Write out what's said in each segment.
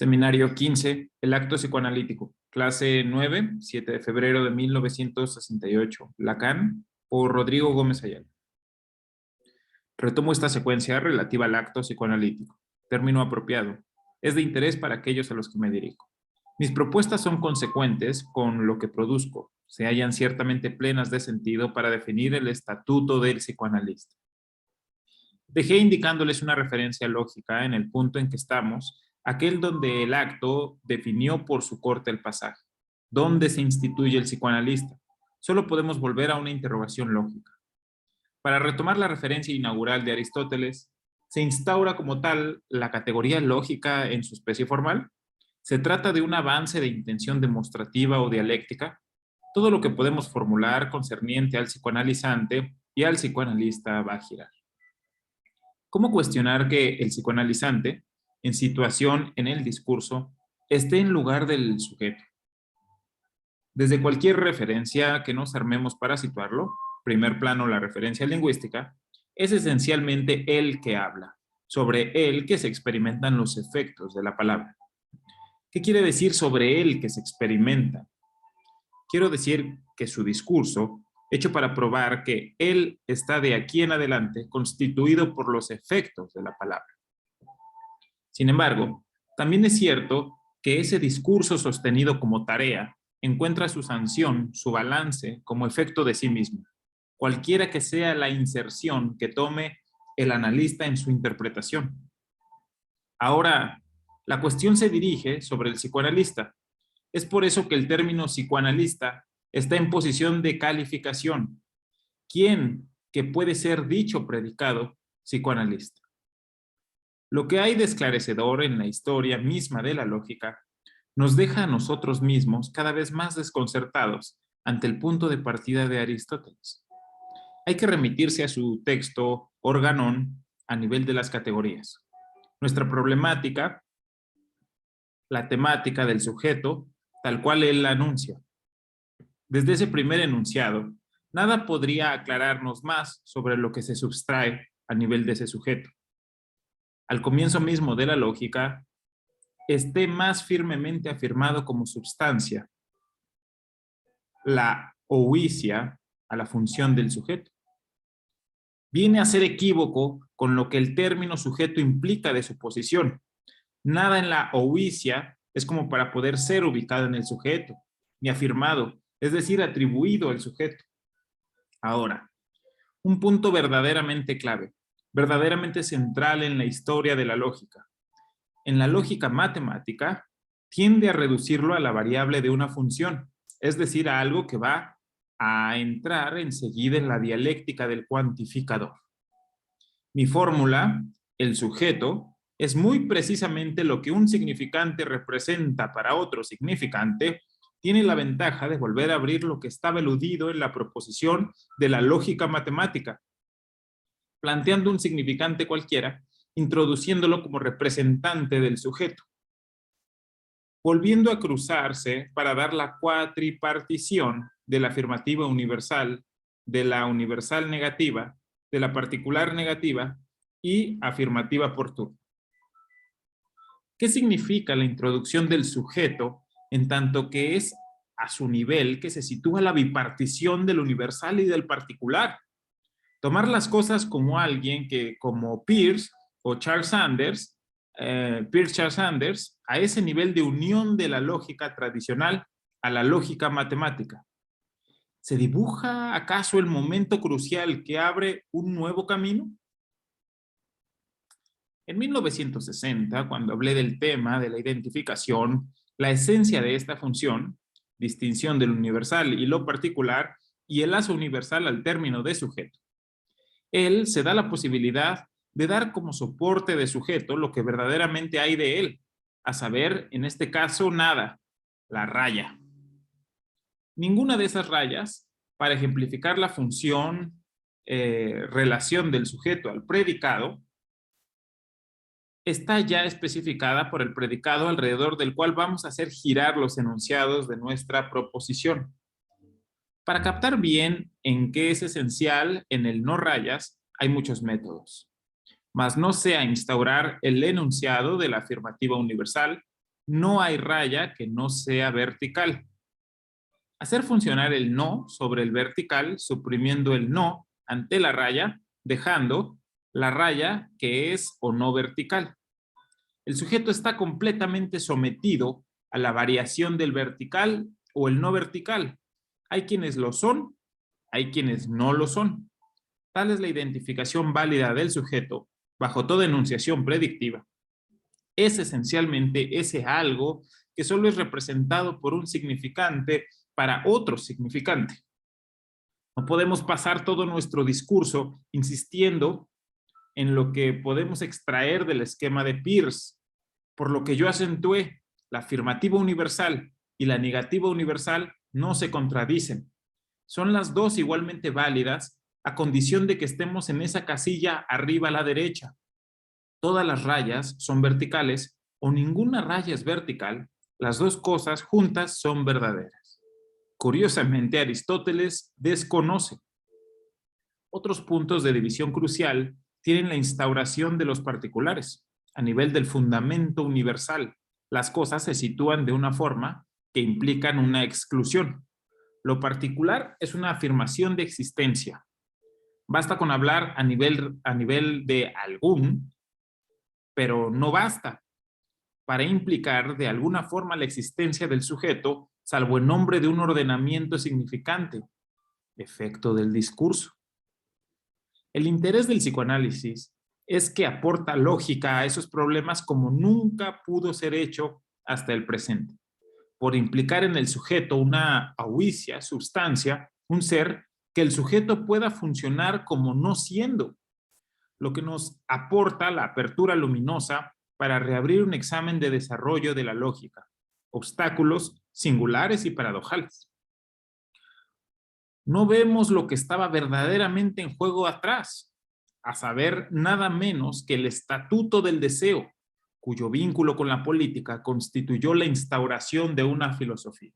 Seminario 15, el acto psicoanalítico. Clase 9, 7 de febrero de 1968. Lacan, por Rodrigo Gómez Ayala. Retomo esta secuencia relativa al acto psicoanalítico. Término apropiado. Es de interés para aquellos a los que me dirijo. Mis propuestas son consecuentes con lo que produzco. Se hallan ciertamente plenas de sentido para definir el estatuto del psicoanalista. Dejé indicándoles una referencia lógica en el punto en que estamos, aquel donde el acto definió por su corte el pasaje. ¿Dónde se instituye el psicoanalista? Solo podemos volver a una interrogación lógica. Para retomar la referencia inaugural de Aristóteles, ¿se instaura como tal la categoría lógica en su especie formal? ¿Se trata de un avance de intención demostrativa o dialéctica? Todo lo que podemos formular concerniente al psicoanalizante y al psicoanalista va a girar. ¿Cómo cuestionar que el psicoanalizante, en situación en el discurso, esté en lugar del sujeto? Desde cualquier referencia que nos armemos para situarlo, primer plano la referencia lingüística, es esencialmente él que habla, sobre él que se experimentan los efectos de la palabra. ¿Qué quiere decir sobre él que se experimenta? Quiero decir que su discurso, hecho para probar que él está de aquí en adelante constituido por los efectos de la palabra. Sin embargo, también es cierto que ese discurso sostenido como tarea encuentra su sanción, su balance, como efecto de sí mismo, cualquiera que sea la inserción que tome el analista en su interpretación. Ahora, la cuestión se dirige sobre el psicoanalista. Es por eso que el término psicoanalista está en posición de calificación. ¿Quién que puede ser dicho predicado psicoanalista? Lo que hay de esclarecedor en la historia misma de la lógica nos deja a nosotros mismos cada vez más desconcertados ante el punto de partida de Aristóteles. Hay que remitirse a su texto Organón a nivel de las categorías. Nuestra problemática, la temática del sujeto, tal cual él la anuncia. Desde ese primer enunciado, nada podría aclararnos más sobre lo que se subtrae a nivel de ese sujeto. Al comienzo mismo de la lógica, esté más firmemente afirmado como substancia la ouisia a la función del sujeto. Viene a ser equívoco con lo que el término sujeto implica de su posición. Nada en la ouisia es como para poder ser ubicado en el sujeto, ni afirmado, es decir, atribuido al sujeto. Ahora, un punto verdaderamente clave, verdaderamente central en la historia de la lógica. En la lógica matemática, tiende a reducirlo a la variable de una función, es decir, a algo que va a entrar enseguida en la dialéctica del cuantificador. Mi fórmula, el sujeto, es muy precisamente lo que un significante representa para otro significante, tiene la ventaja de volver a abrir lo que estaba eludido en la proposición de la lógica matemática, planteando un significante cualquiera, introduciéndolo como representante del sujeto, volviendo a cruzarse para dar la cuatripartición de la afirmativa universal, de la universal negativa, de la particular negativa y afirmativa por turno. ¿Qué significa la introducción del sujeto en tanto que es a su nivel que se sitúa la bipartición del universal y del particular? Tomar las cosas como alguien que, como Peirce o Charles Sanders, Charles Sanders, a ese nivel de unión de la lógica tradicional a la lógica matemática. ¿Se dibuja acaso el momento crucial que abre un nuevo camino? En 1960, cuando hablé del tema de la identificación, la esencia de esta función, distinción del universal y lo particular, y el lazo universal al término de sujeto. Él se da la posibilidad de dar como soporte de sujeto lo que verdaderamente hay de él, a saber, en este caso, nada, la raya. Ninguna de esas rayas, para ejemplificar la función, relación del sujeto al predicado, está ya especificada por el predicado alrededor del cual vamos a hacer girar los enunciados de nuestra proposición. Para captar bien en qué es esencial en el no rayas, hay muchos métodos. Mas no sea instaurar el enunciado de la afirmativa universal, no hay raya que no sea vertical. Hacer funcionar el no sobre el vertical, suprimiendo el no ante la raya, dejando la raya que es o no vertical. El sujeto está completamente sometido a la variación del vertical o el no vertical. Hay quienes lo son, hay quienes no lo son. Tal es la identificación válida del sujeto bajo toda enunciación predictiva. Es esencialmente ese algo que solo es representado por un significante para otro significante. No podemos pasar todo nuestro discurso insistiendo en lo que podemos extraer del esquema de Peirce, por lo que yo acentué, la afirmativa universal y la negativa universal no se contradicen. Son las dos igualmente válidas a condición de que estemos en esa casilla arriba a la derecha. Todas las rayas son verticales o ninguna raya es vertical. Las dos cosas juntas son verdaderas. Curiosamente, Aristóteles desconoce. Otros puntos de división crucial tienen la instauración de los particulares. A nivel del fundamento universal, las cosas se sitúan de una forma que implican una exclusión. Lo particular es una afirmación de existencia. Basta con hablar a nivel de algún, pero no basta para implicar de alguna forma la existencia del sujeto, salvo en nombre de un ordenamiento significante, efecto del discurso. El interés del psicoanálisis es que aporta lógica a esos problemas como nunca pudo ser hecho hasta el presente, por implicar en el sujeto una auicia, sustancia, un ser, que el sujeto pueda funcionar como no siendo, lo que nos aporta la apertura luminosa para reabrir un examen de desarrollo de la lógica, obstáculos singulares y paradojales. No vemos lo que estaba verdaderamente en juego atrás, a saber, nada menos que el estatuto del deseo, cuyo vínculo con la política constituyó la instauración de una filosofía.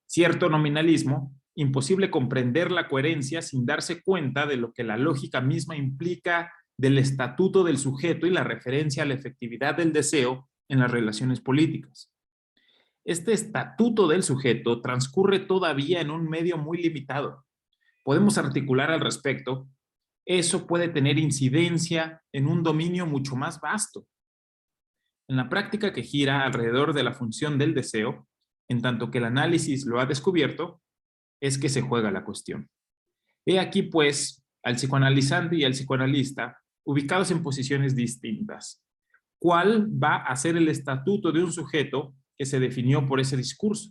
Cierto nominalismo, imposible comprender la coherencia sin darse cuenta de lo que la lógica misma implica del estatuto del sujeto y la referencia a la efectividad del deseo en las relaciones políticas. Este estatuto del sujeto transcurre todavía en un medio muy limitado. Podemos articular al respecto. Eso puede tener incidencia en un dominio mucho más vasto. En la práctica que gira alrededor de la función del deseo, en tanto que el análisis lo ha descubierto, es que se juega la cuestión. He aquí, pues, al psicoanalizante y al psicoanalista ubicados en posiciones distintas. ¿Cuál va a ser el estatuto de un sujeto que se definió por ese discurso?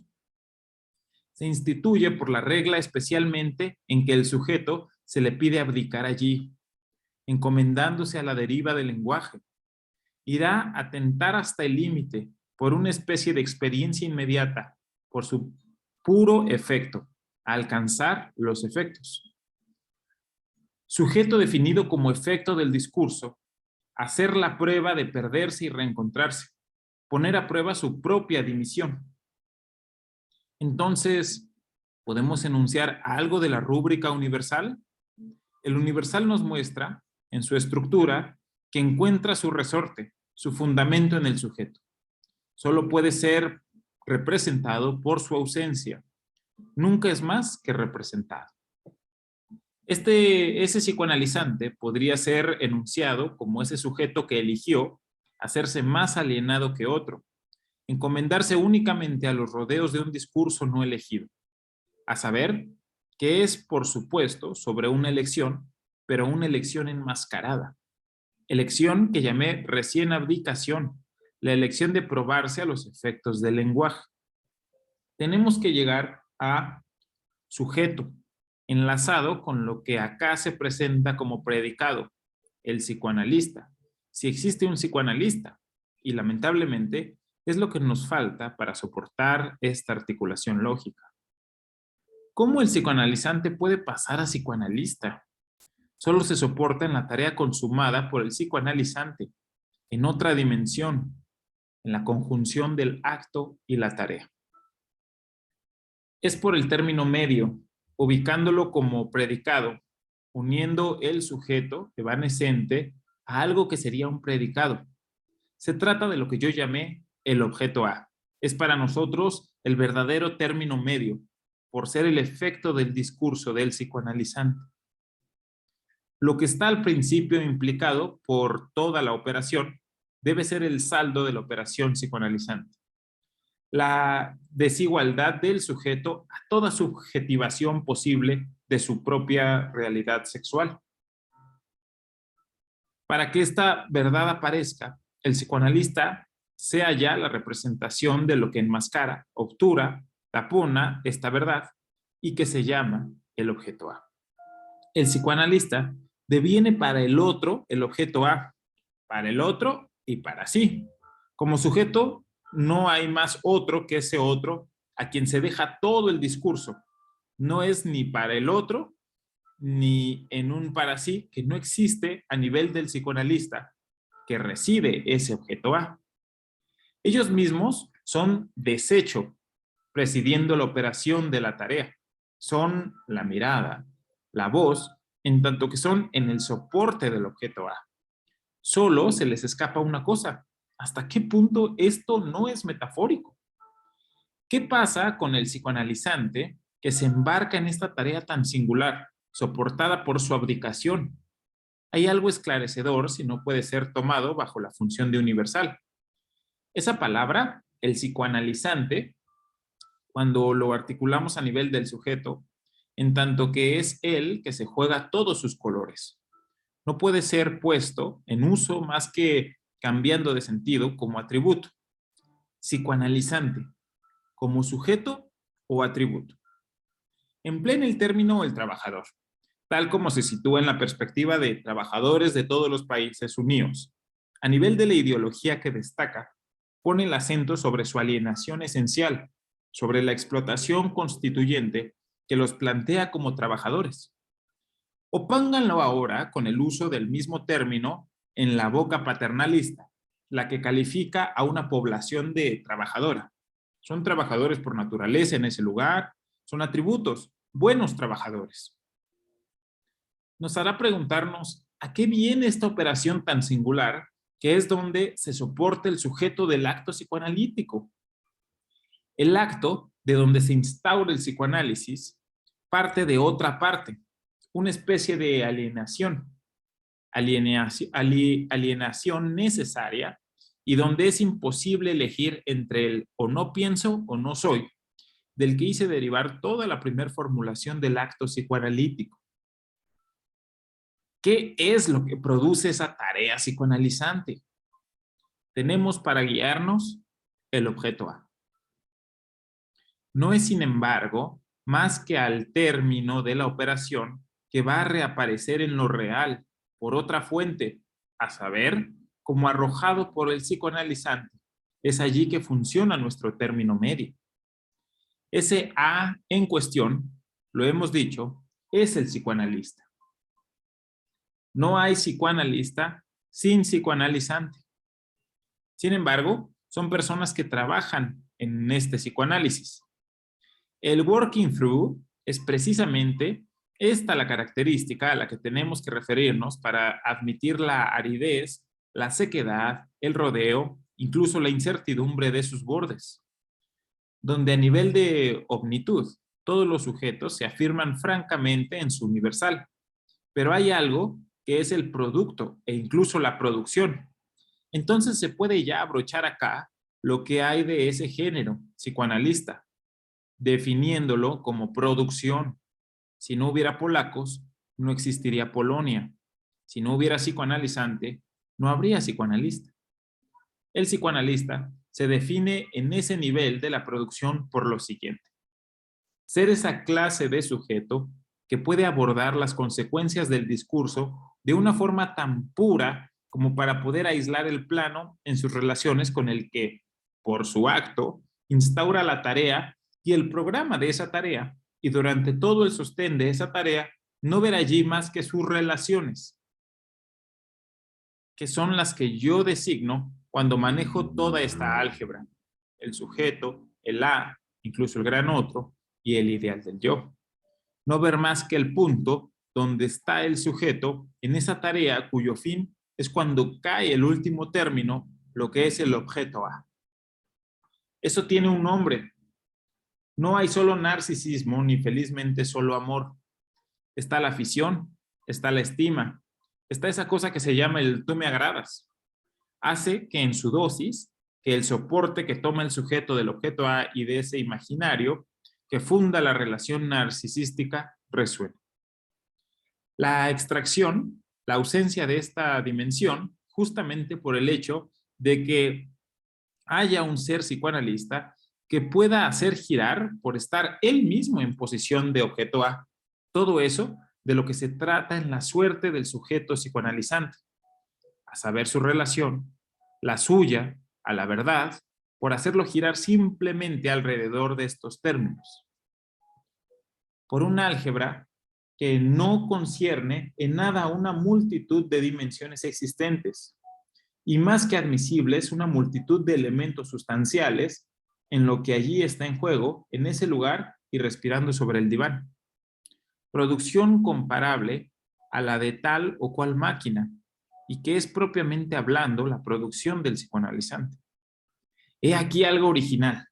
Se instituye por la regla especialmente en que el sujeto se le pide abdicar allí, encomendándose a la deriva del lenguaje. Irá a tentar hasta el límite por una especie de experiencia inmediata, por su puro efecto, a alcanzar los efectos. Sujeto definido como efecto del discurso, hacer la prueba de perderse y reencontrarse, poner a prueba su propia dimisión. Entonces, ¿podemos enunciar algo de la rúbrica universal? El universal nos muestra, en su estructura, que encuentra su resorte, su fundamento en el sujeto. Solo puede ser representado por su ausencia. Nunca es más que representado. Ese psicoanalizante podría ser enunciado como ese sujeto que eligió hacerse más alienado que otro, encomendarse únicamente a los rodeos de un discurso no elegido, a saber, que es, por supuesto, sobre una elección, pero una elección enmascarada. Elección que llamé recién abdicación, la elección de probarse a los efectos del lenguaje. Tenemos que llegar a sujeto, enlazado con lo que acá se presenta como predicado, el psicoanalista. Si existe un psicoanalista, y lamentablemente es lo que nos falta para soportar esta articulación lógica. ¿Cómo el psicoanalizante puede pasar a psicoanalista? Solo se soporta en la tarea consumada por el psicoanalizante, en otra dimensión, en la conjunción del acto y la tarea. Es por el término medio, ubicándolo como predicado, uniendo el sujeto evanescente a algo que sería un predicado. Se trata de lo que yo llamé el objeto A. Es para nosotros el verdadero término medio, por ser el efecto del discurso del psicoanalizante. Lo que está al principio implicado por toda la operación debe ser el saldo de la operación psicoanalizante. La desigualdad del sujeto a toda subjetivación posible de su propia realidad sexual. Para que esta verdad aparezca, el psicoanalista sea ya la representación de lo que enmascara, obtura, tapona esta verdad y que se llama el objeto A. El psicoanalista deviene para el otro el objeto A, para el otro y para sí. Como sujeto, no hay más otro que ese otro a quien se deja todo el discurso. No es ni para el otro ni en un para sí que no existe a nivel del psicoanalista que recibe ese objeto A. Ellos mismos son desecho, presidiendo la operación de la tarea. Son la mirada, la voz, en tanto que son en el soporte del objeto A. Solo se les escapa una cosa. ¿Hasta qué punto esto no es metafórico? ¿Qué pasa con el psicoanalizante que se embarca en esta tarea tan singular, soportada por su abdicación? Hay algo esclarecedor si no puede ser tomado bajo la función de universal. Esa palabra, el psicoanalizante, cuando lo articulamos a nivel del sujeto, en tanto que es él que se juega todos sus colores. No puede ser puesto en uso más que cambiando de sentido como atributo. Psicoanalizante, como sujeto o atributo. Emplea el término el trabajador, tal como se sitúa en la perspectiva de trabajadores de todos los países unidos. A nivel de la ideología que destaca, pone el acento sobre su alienación esencial, sobre la explotación constituyente que los plantea como trabajadores. O pónganlo ahora con el uso del mismo término en la boca paternalista, la que califica a una población de trabajadora. Son trabajadores por naturaleza en ese lugar, son atributos, buenos trabajadores. Nos hará preguntarnos a qué viene esta operación tan singular, que es donde se soporta el sujeto del acto psicoanalítico. El acto de donde se instaura el psicoanálisis parte de otra parte, una especie de alienación necesaria y donde es imposible elegir entre el o no pienso o no soy, del que hice derivar toda la primera formulación del acto psicoanalítico. ¿Qué es lo que produce esa tarea psicoanalizante? Tenemos para guiarnos el objeto A. No es, sin embargo, más que al término de la operación que va a reaparecer en lo real por otra fuente, a saber, como arrojado por el psicoanalizante. Es allí que funciona nuestro término medio. Ese A en cuestión, lo hemos dicho, es el psicoanalista. No hay psicoanalista sin psicoanalizante. Sin embargo, son personas que trabajan en este psicoanálisis. El working through es precisamente esta la característica a la que tenemos que referirnos para admitir la aridez, la sequedad, el rodeo, incluso la incertidumbre de sus bordes, donde a nivel de omnitud todos los sujetos se afirman francamente en su universal, pero hay algo que es el producto e incluso la producción. Entonces se puede ya abrochar acá lo que hay de ese género psicoanalista, definiéndolo como producción. Si no hubiera polacos, no existiría Polonia. Si no hubiera psicoanalizante, no habría psicoanalista. El psicoanalista se define en ese nivel de la producción por lo siguiente: ser esa clase de sujeto que puede abordar las consecuencias del discurso de una forma tan pura como para poder aislar el plano en sus relaciones con el que, por su acto, instaura la tarea y el programa de esa tarea, y durante todo el sostén de esa tarea, no ver allí más que sus relaciones, que son las que yo designo cuando manejo toda esta álgebra: el sujeto, el A, incluso el gran otro, y el ideal del yo. No ver más que el punto donde está el sujeto en esa tarea cuyo fin es cuando cae el último término, lo que es el objeto A. Eso tiene un nombre. No hay solo narcisismo, ni felizmente solo amor. Está la afición, está la estima, está esa cosa que se llama el tú me agradas. Hace que en su dosis, que el soporte que toma el sujeto del objeto A y de ese imaginario que funda la relación narcisística resuene. La extracción, la ausencia de esta dimensión, justamente por el hecho de que haya un ser psicoanalista que pueda hacer girar, por estar él mismo en posición de objeto A, todo eso de lo que se trata en la suerte del sujeto psicoanalizante, a saber su relación, la suya, a la verdad, por hacerlo girar simplemente alrededor de estos términos. Por un álgebra que no concierne en nada a una multitud de dimensiones existentes, y más que admisibles, una multitud de elementos sustanciales en lo que allí está en juego, en ese lugar y respirando sobre el diván. Producción comparable a la de tal o cual máquina, y que es propiamente hablando la producción del psicoanalizante. He aquí algo original.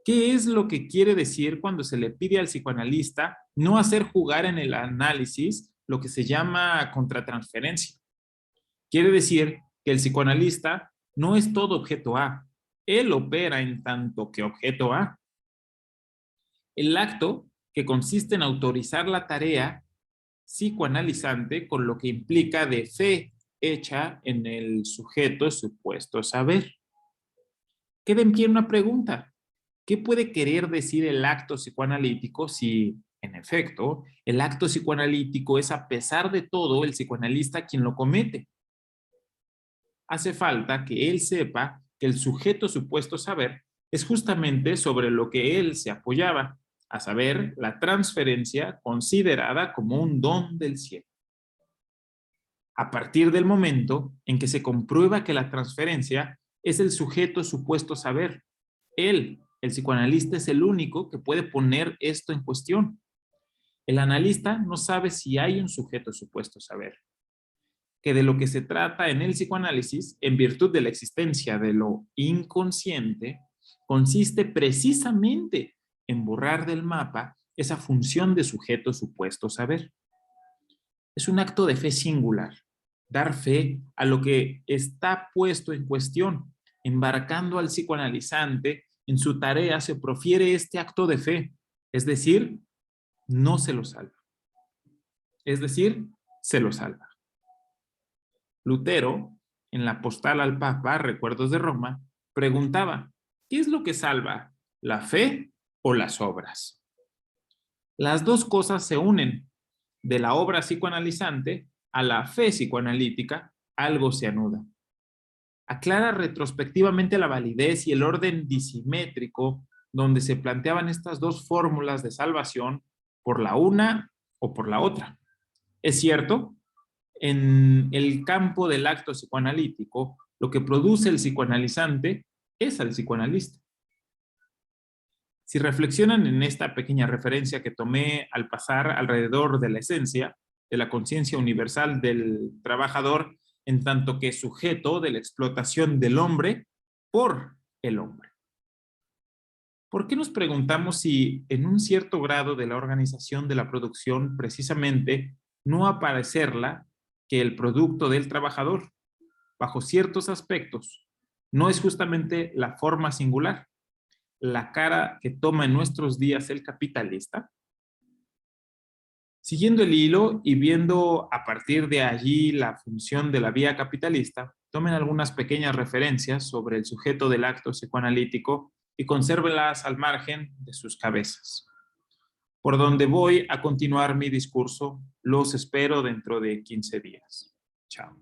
¿Qué es lo que quiere decir cuando se le pide al psicoanalista no hacer jugar en el análisis lo que se llama contratransferencia? Quiere decir que el psicoanalista no es todo objeto A. Él opera en tanto que objeto A. El acto que consiste en autorizar la tarea psicoanalizante con lo que implica de fe hecha en el sujeto supuesto saber. Queda en pie una pregunta. ¿Qué puede querer decir el acto psicoanalítico si, en efecto, el acto psicoanalítico es a pesar de todo el psicoanalista quien lo comete? Hace falta que él sepa que el sujeto supuesto saber es justamente sobre lo que él se apoyaba, a saber, la transferencia considerada como un don del cielo. A partir del momento en que se comprueba que la transferencia es el sujeto supuesto saber, él, el psicoanalista, es el único que puede poner esto en cuestión. El analista no sabe si hay un sujeto supuesto saber, que de lo que se trata en el psicoanálisis, en virtud de la existencia de lo inconsciente, consiste precisamente en borrar del mapa esa función de sujeto supuesto saber. Es un acto de fe singular, dar fe a lo que está puesto en cuestión. Embarcando al psicoanalizante en su tarea se profiere este acto de fe, es decir, no se lo salva. Es decir, se lo salva. Lutero, en la postal al Papa, Recuerdos de Roma, preguntaba, ¿qué es lo que salva, la fe o las obras? Las dos cosas se unen. De la obra psicoanalizante a la fe psicoanalítica, algo se anuda. Aclara retrospectivamente la validez y el orden disimétrico donde se planteaban estas dos fórmulas de salvación por la una o por la otra. Es cierto, en el campo del acto psicoanalítico, lo que produce el psicoanalizante es al psicoanalista. Si reflexionan en esta pequeña referencia que tomé al pasar alrededor de la esencia de la conciencia universal del trabajador, en tanto que sujeto de la explotación del hombre por el hombre. ¿Por qué nos preguntamos si en un cierto grado de la organización de la producción precisamente no aparecerla que el producto del trabajador, bajo ciertos aspectos, no es justamente la forma singular, la cara que toma en nuestros días el capitalista? Siguiendo el hilo y viendo a partir de allí la función de la vía capitalista, tomen algunas pequeñas referencias sobre el sujeto del acto psicoanalítico y consérvenlas al margen de sus cabezas. Por donde voy a continuar mi discurso, los espero dentro de 15 días. Chao.